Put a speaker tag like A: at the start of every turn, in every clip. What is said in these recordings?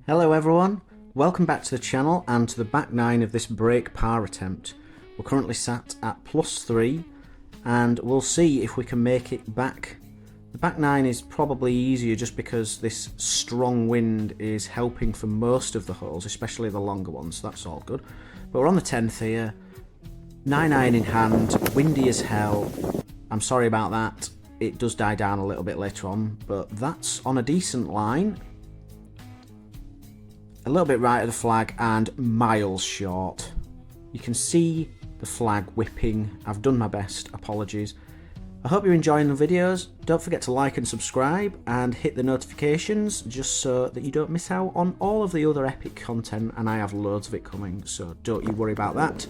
A: Hello everyone, welcome back to the channel and to the back nine of this break par attempt. We're currently sat at +3 and we'll see if we can make it back. The back nine is probably easier just because this strong wind is helping for most of the holes, especially the longer ones, so that's all good. But we're on the 10th here, 9-iron in hand, windy as hell. I'm sorry about that, it does die down a little bit later on, but that's on a decent line. A little bit right of the flag and miles short. You can see the flag whipping. I've done my best, apologies. I hope you're enjoying the videos. Don't forget to like and subscribe and hit the notifications just so that you don't miss out on all of the other epic content, and I have loads of it coming, so don't you worry about that.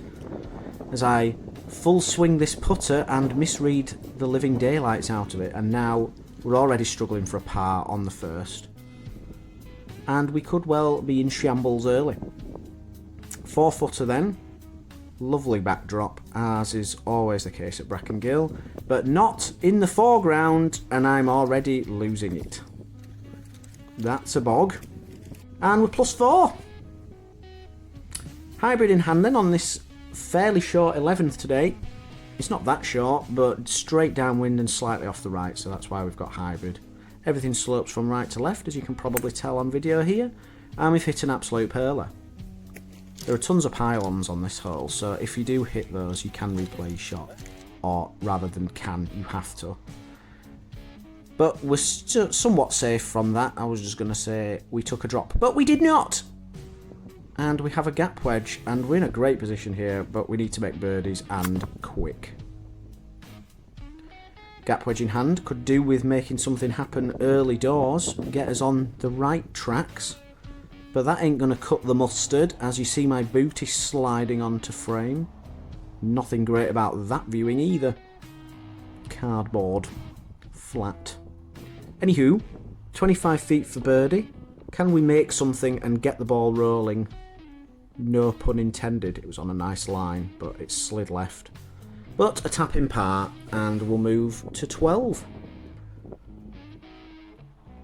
A: As I full swing this putter and misread the living daylights out of it, and now we're already struggling for a par on the first. And we could well be in shambles early. 4-footer then. Lovely backdrop, as is always the case at Brackengill, but not in the foreground, and I'm already losing it. That's a bog. And we're +4. Hybrid in hand then on this fairly short 11th today. It's not that short, but straight downwind and slightly off the right, so that's why we've got hybrid. Everything slopes from right to left, as you can probably tell on video here, and we've hit an absolute perler. There are tons of pylons on this hole, so if you do hit those, you can replay your shot, or rather than can, you have to. But we're somewhat safe from that. I was just going to say we took a drop, but we did not! And we have a gap wedge, and we're in a great position here, but we need to make birdies, and quick. Gap wedge in hand, could do with making something happen early doors, get us on the right tracks, but that ain't going to cut the mustard, as you see my boot is sliding onto frame. Nothing great about that viewing either. Cardboard. Flat. Anywho, 25 feet for birdie. Can we make something and get the ball rolling? No pun intended, it was on a nice line, but it slid left. But a tap in par, and we'll move to 12.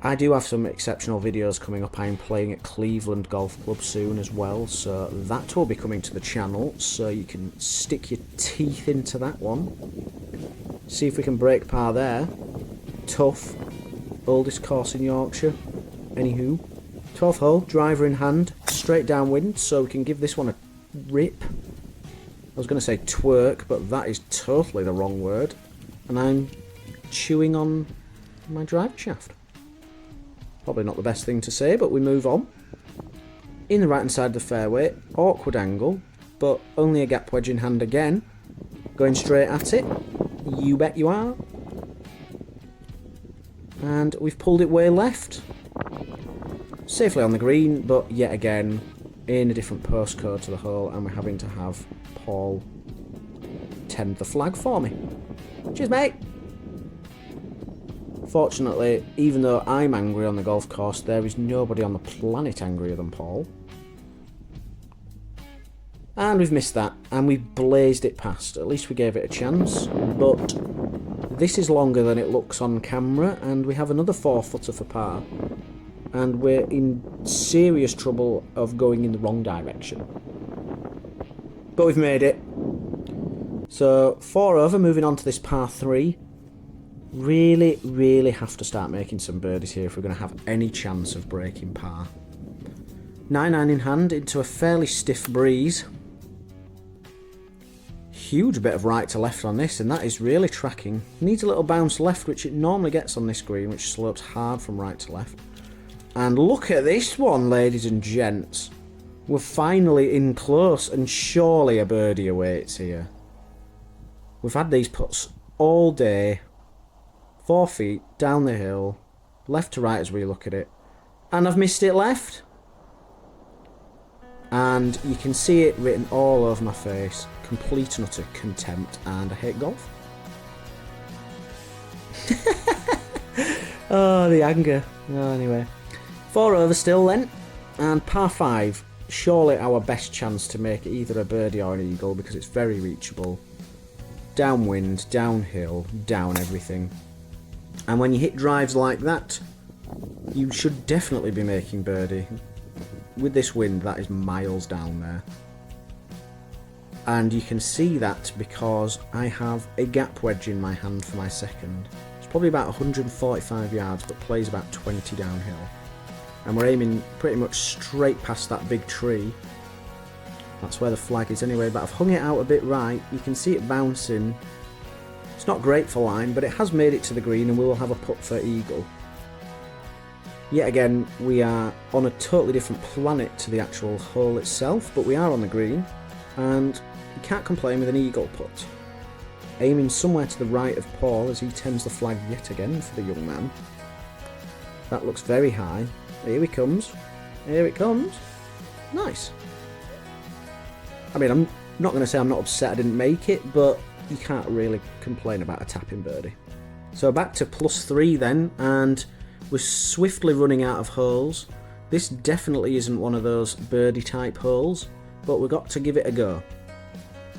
A: I do have some exceptional videos coming up. I'm playing at Cleveland Golf Club soon as well, so that will be coming to the channel, so you can stick your teeth into that one. See if we can break par there. Tough. Oldest course in Yorkshire. Anywho, 12th hole, driver in hand, straight downwind, so we can give this one a rip. I was going to say twerk, but that is totally the wrong word. And I'm chewing on my drive shaft. Probably not the best thing to say, but we move on. In the right hand side of the fairway, awkward angle, but only a gap wedge in hand again. Going straight at it. You bet you are. And we've pulled it way left. Safely on the green, but yet again in a different postcode to the hole, and we're having to have Paul tend the flag for me. Cheers, mate! Fortunately, even though I'm angry on the golf course, there is nobody on the planet angrier than Paul. And we've missed that, and we've blazed it past. At least we gave it a chance, but this is longer than it looks on camera, and we have another 4-footer for par. And we're in serious trouble of going in the wrong direction. But we've made it. So 4 over, moving on to this par 3. Really have to start making some birdies here if we're going to have any chance of breaking par. 9-iron in hand into a fairly stiff breeze. Huge bit of right to left on this, and that is really tracking. Needs a little bounce left, which it normally gets on this green, which slopes hard from right to left. And look at this one, ladies and gents. We're finally in close, and surely a birdie awaits here. We've had these putts all day. 4 feet down the hill, left to right as we look at it. And I've missed it left. And you can see it written all over my face. Complete and utter contempt, and I hate golf. Oh, the anger. Oh, anyway. 4 over still then, and par 5, surely our best chance to make either a birdie or an eagle because it's very reachable. Downwind, downhill, down everything. And when you hit drives like that, you should definitely be making birdie. with this wind, that is miles down there. And you can see that because I have a gap wedge in my hand for my second. It's probably about 145 yards, but plays about 20 downhill. And we're aiming pretty much straight past that big tree. That's where the flag is anyway, but I've hung it out a bit right. You can see it bouncing. It's not great for line, but it has made it to the green, and we will have a putt for eagle. Yet again, we are on a totally different planet to the actual hole itself, but we are on the green, and you can't complain with an eagle putt. Aiming somewhere to the right of Paul as he tends the flag yet again for the young man. That looks very high. Here he comes. Here it comes. Nice. I mean, I'm not going to say I'm not upset I didn't make it, but you can't really complain about a tapping birdie. So back to +3 then, and we're swiftly running out of holes. This definitely isn't one of those birdie type holes, but we've got to give it a go.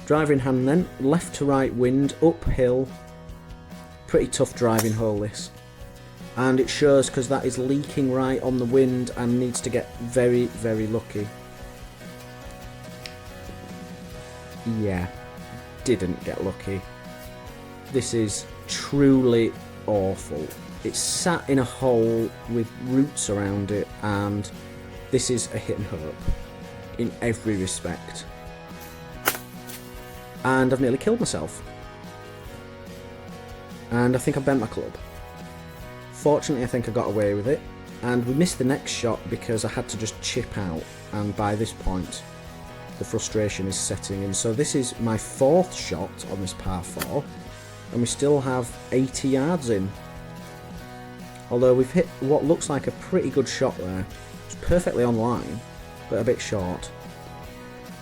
A: Driver in hand then, left to right wind, uphill. Pretty tough driving hole this. And it shows because that is leaking right on the wind and needs to get very, very lucky. Yeah, didn't get lucky. This is truly awful. It's sat in a hole with roots around it, and this is a hit and hope in every respect. And I've nearly killed myself. And I think I bent my club. Fortunately, I think I got away with it. And we missed the next shot because I had to just chip out. And by this point, the frustration is setting in. So this is my 4th shot on this par 4. And we still have 80 yards in. Although we've hit what looks like a pretty good shot there. It's perfectly on line, but a bit short.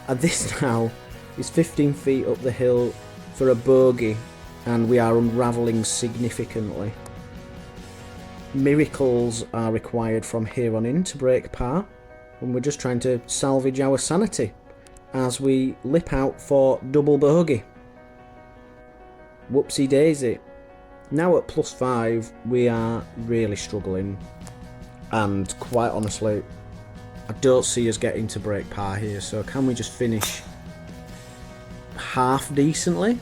A: And this now is 15 feet up the hill for a bogey, and we are unravelling significantly. Miracles are required from here on in to break par, and we're just trying to salvage our sanity as we lip out for double bogey. Whoopsie daisy. Now at +5, we are really struggling, and quite honestly, I don't see us getting to break par here, so can we just finish half decently?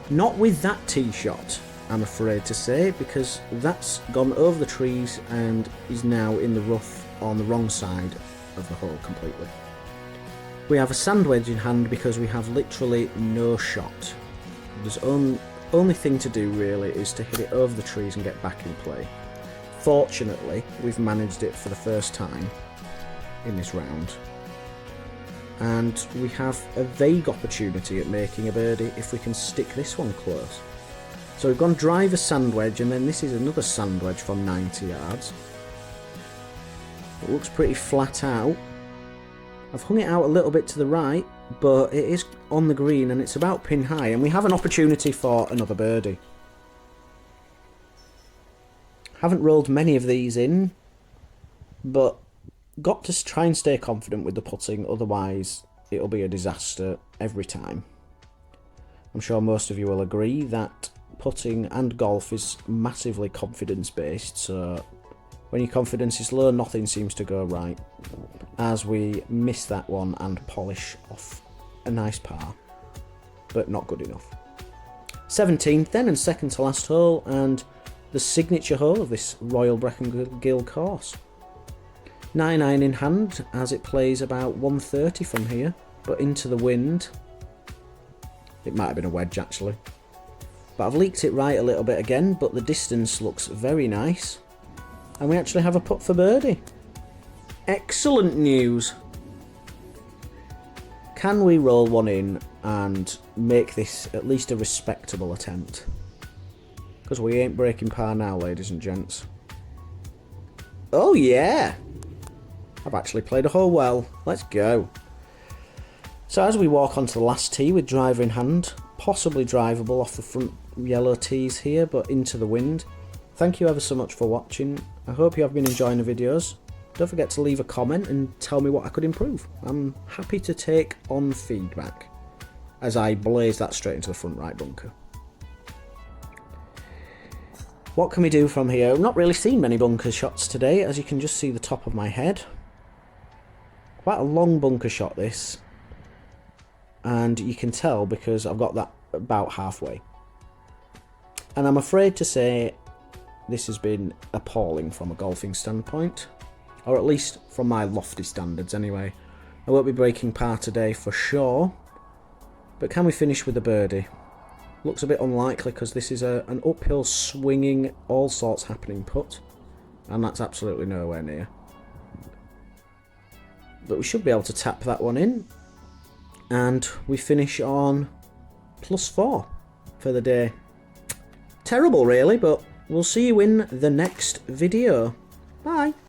A: Not with that tee shot, I'm afraid to say, because that's gone over the trees and is now in the rough on the wrong side of the hole completely. We have a sand wedge in hand because we have literally no shot. There's only thing to do really is to hit it over the trees and get back in play. Fortunately, we've managed it for the first time in this round. And we have a vague opportunity at making a birdie if we can stick this one close. So we've gone driver sand wedge, and then this is another sand wedge from 90 yards. It looks pretty flat out. I've hung it out a little bit to the right, but it is on the green and it's about pin high, and we have an opportunity for another birdie. Haven't rolled many of these in, but got to try and stay confident with the putting, otherwise it'll be a disaster every time. I'm sure most of you will agree that putting and golf is massively confidence based, so when your confidence is low, nothing seems to go right, as we miss that one and polish off a nice par, but not good enough. 17th then, and second to last hole, and the signature hole of this Royal Brecon Gill course. 9-iron in hand as it plays about 130 from here, but into the wind. It might have been a wedge actually. But I've leaked it right a little bit again, but the distance looks very nice. And we actually have a putt for birdie. Excellent news. Can we roll one in and make this at least a respectable attempt? Because we ain't breaking par now, ladies and gents. Oh yeah! I've actually played a hole well. Let's go. So as we walk onto the last tee with driver in hand, possibly drivable off the front yellow tees here, but into the wind. Thank you ever so much for watching. I hope you have been enjoying the videos. Don't forget to leave a comment and tell me what I could improve. I'm happy to take on feedback as I blaze that straight into the front right bunker. What can we do from here? I've not really seen many bunker shots today, as you can just see the top of my head. Quite a long bunker shot this, and you can tell because I've got that about halfway. And I'm afraid to say this has been appalling from a golfing standpoint, or at least from my lofty standards anyway. I won't be breaking par today for sure, but can we finish with a birdie? Looks a bit unlikely because this is an uphill swinging, all sorts happening putt, and that's absolutely nowhere near. But we should be able to tap that one in, and we finish on +4 for the day. Terrible really, but we'll see you in the next video. Bye.